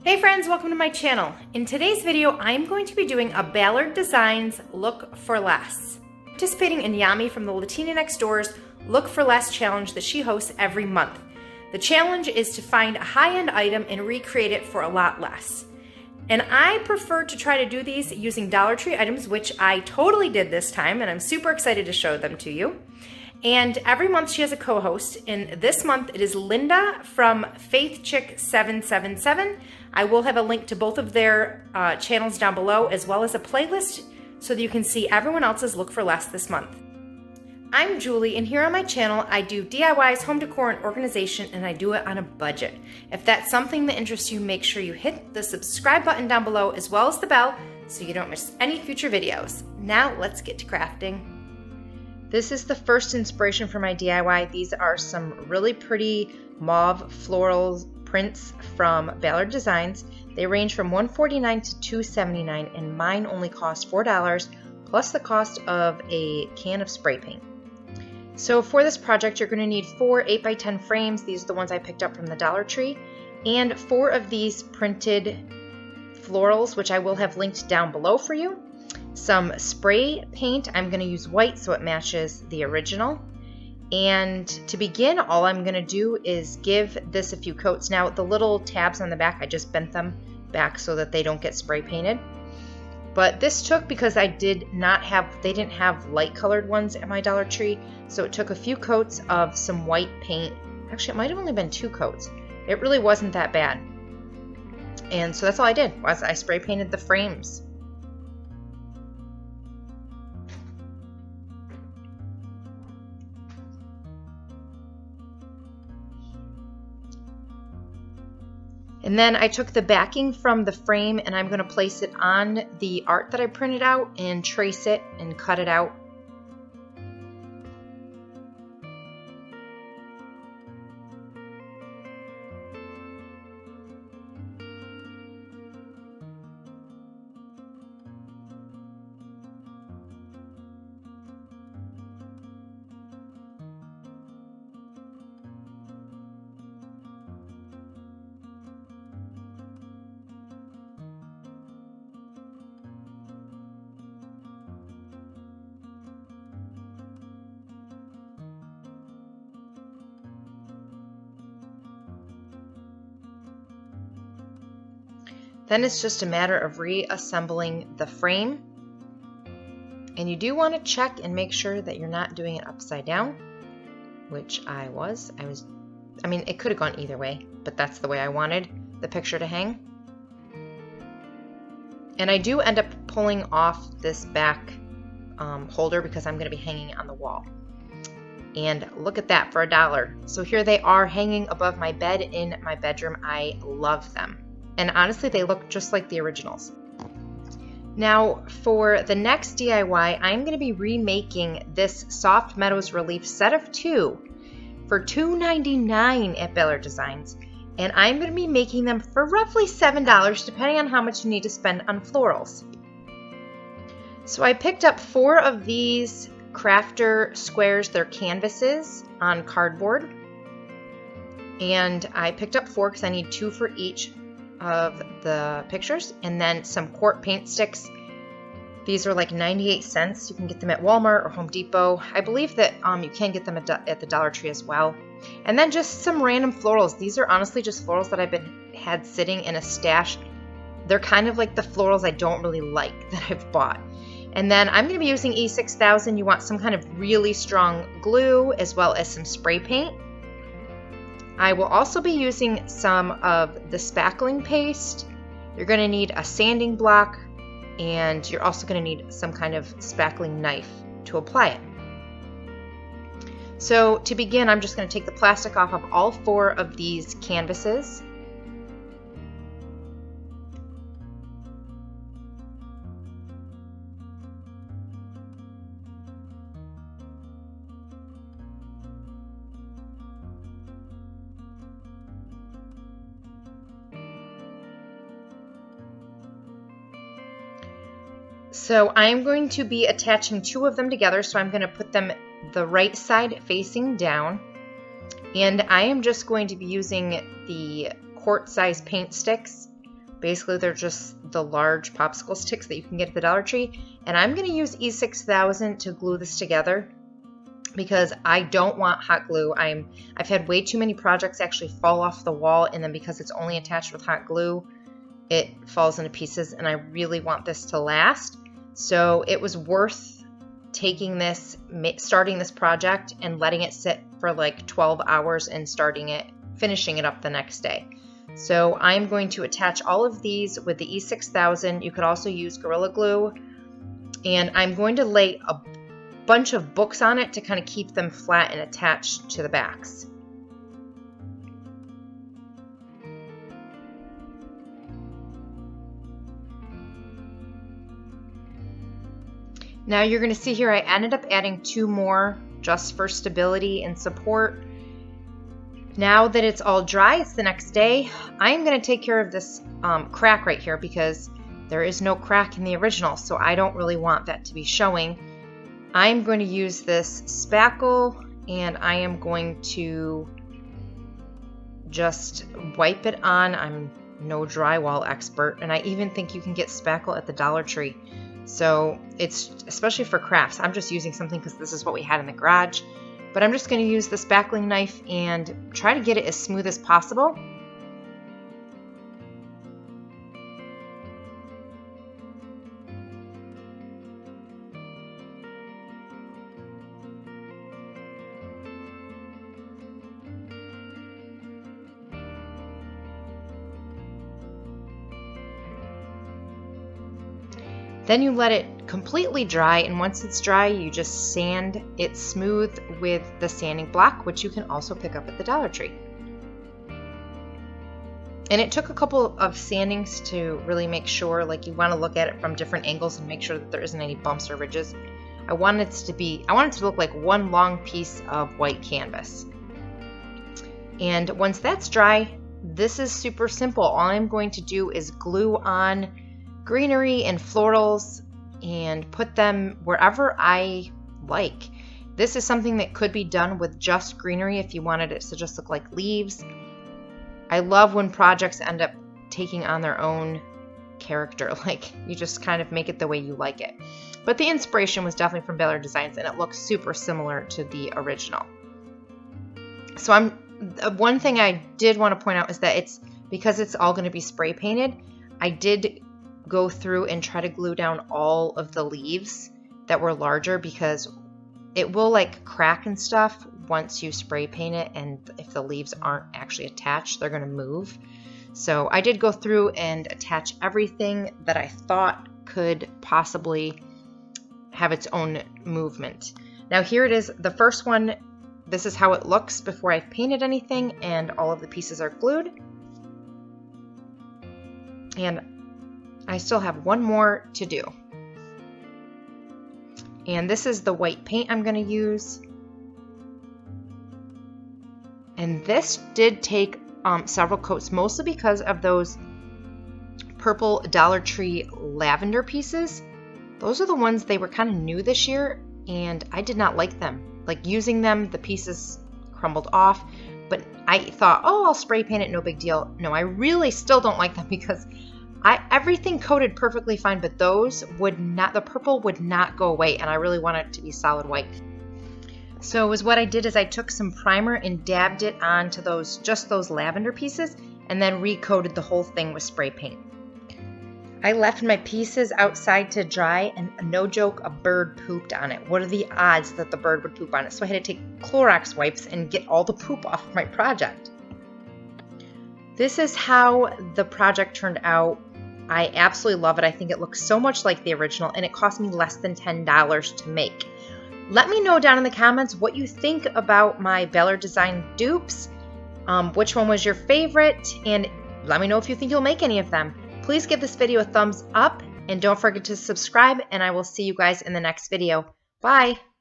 Hey friends, welcome to my channel. In today's video, I'm going to be doing a Ballard Designs Look for Less. Participating in Yami from the Latina Next Door's Look for Less challenge that she hosts every month. The challenge is to find a high-end item and recreate it for a lot less. And I prefer to try to do these using Dollar Tree items, which I totally did this time, and I'm super excited to show them to you. And every month she has a co-host, and this month it is Linda from FaithChick777. I will have a link to both of their channels down below, as well as a playlist so that you can see everyone else's Look for Less this month. I'm Julie, and here on my channel I do DIYs, home decor, and organization, and I do it on a budget. If that's something that interests you, make sure you hit the subscribe button down below as well as the bell so you don't miss any future videos. Now let's get to crafting. This is the first inspiration for my DIY. These are some really pretty mauve floral prints from Ballard Designs. They range from $149 to $279, and mine only cost $4 plus the cost of a can of spray paint. So for this project, you're going to need 4 8x10 frames. These are the ones I picked up from the Dollar Tree, and 4 of these printed florals, which I will have linked down below for you. Some spray paint. I'm going to use white so it matches the original. And to begin, all I'm going to do is give this a few coats. Now, the little tabs on the back, I just bent them back so that they don't get spray painted. But this took because they didn't have light colored ones at my Dollar Tree, so it took a few coats of some white paint. Actually, it might have only been 2 coats. It really wasn't that bad. And so that's all I did, was I spray painted the frames. And then I took the backing from the frame and I'm going to place it on the art that I printed out and trace it and cut it out. Then it's just a matter of reassembling the frame. And you do want to check and make sure that you're not doing it upside down, which I was. I mean, it could have gone either way, but that's the way I wanted the picture to hang. And I do end up pulling off this back holder because I'm going to be hanging it on the wall. And look at that, for $1. So here they are hanging above my bed in my bedroom. I love them. And honestly, they look just like the originals. Now, for the next DIY, I'm going to be remaking this Soft Meadows Relief set of 2 for $2.99 at Ballard Designs. And I'm going to be making them for roughly $7, depending on how much you need to spend on florals. So I picked up 4 of these Crafter squares. They're canvases on cardboard. And I picked up 4 because I need 2 for each of the pictures, and then some quart paint sticks. These are like 98 cents. You can get them at Walmart or Home Depot. I believe that you can get them at the Dollar Tree as well. And then just some random florals. These are honestly just florals that I've had sitting in a stash. They're kind of like the florals I don't really like that I've bought. And then I'm going to be using E6000. You want some kind of really strong glue as well as some spray paint. I will also be using some of the spackling paste. You're going to need a sanding block, and you're also going to need some kind of spackling knife to apply it. So to begin, I'm just going to take the plastic off of all 4 of these canvases. So I'm going to be attaching 2 of them together, so I'm going to put them the right side facing down. And I am just going to be using the quart size paint sticks. Basically, they're just the large popsicle sticks that you can get at the Dollar Tree. And I'm going to use E6000 to glue this together because I don't want hot glue. I've had way too many projects actually fall off the wall, and then because it's only attached with hot glue, it falls into pieces, and I really want this to last. So it was worth taking this, starting this project and letting it sit for like 12 hours and finishing it up the next day. So I'm going to attach all of these with the E6000. You could also use Gorilla Glue, and I'm going to lay a bunch of books on it to kind of keep them flat and attached to the backs. Now you're going to see here I ended up adding 2 more just for stability and support. Now that it's all dry, it's the next day, I'm going to take care of this crack right here because there is no crack in the original, so I don't really want that to be showing. I'm going to use this spackle, and I am going to just wipe it on. I'm no drywall expert, and I even think you can get spackle at the Dollar Tree. So it's especially for crafts. I'm just using something because this is what we had in the garage. But I'm just going to use the spackling knife and try to get it as smooth as possible. Then you let it completely dry, and once it's dry, you just sand it smooth with the sanding block, which you can also pick up at the Dollar Tree. And it took a couple of sandings to really make sure, like you want to look at it from different angles and make sure that there isn't any bumps or ridges. I want it to look like one long piece of white canvas. And once that's dry, this is super simple. All I'm going to do is glue on greenery and florals and put them wherever I like. This is something that could be done with just greenery if you wanted it to just look like leaves. I love when projects end up taking on their own character, like you just kind of make it the way you like it. But the inspiration was definitely from Ballard Designs, and it looks super similar to the original. So one thing I did want to point out is that because it's all going to be spray painted, I did go through and try to glue down all of the leaves that were larger because it will like crack and stuff once you spray paint it, and if the leaves aren't actually attached, they're going to move. So I did go through and attach everything that I thought could possibly have its own movement. Now here it is, the first one. This is how it looks before I've painted anything and all of the pieces are glued. And I still have one more to do. And this is the white paint I'm going to use. And this did take several coats, mostly because of those purple Dollar Tree lavender pieces. Those are the ones, they were kind of new this year, and I did not like them. Like using them, the pieces crumbled off. But I thought, oh, I'll spray paint it, no big deal. No, I really still don't like them because everything coated perfectly fine, but those would not, the purple would not go away, and I really want it to be solid white. So what I did is I took some primer and dabbed it onto just those lavender pieces, and then recoated the whole thing with spray paint. I left my pieces outside to dry, and no joke, a bird pooped on it. What are the odds that the bird would poop on it? So I had to take Clorox wipes and get all the poop off of my project. This is how the project turned out. I absolutely love it. I think it looks so much like the original, and it cost me less than $10 to make. Let me know down in the comments what you think about my Ballard Design dupes. Which one was your favorite? And let me know if you think you'll make any of them. Please give this video a thumbs up, and don't forget to subscribe, and I will see you guys in the next video. Bye!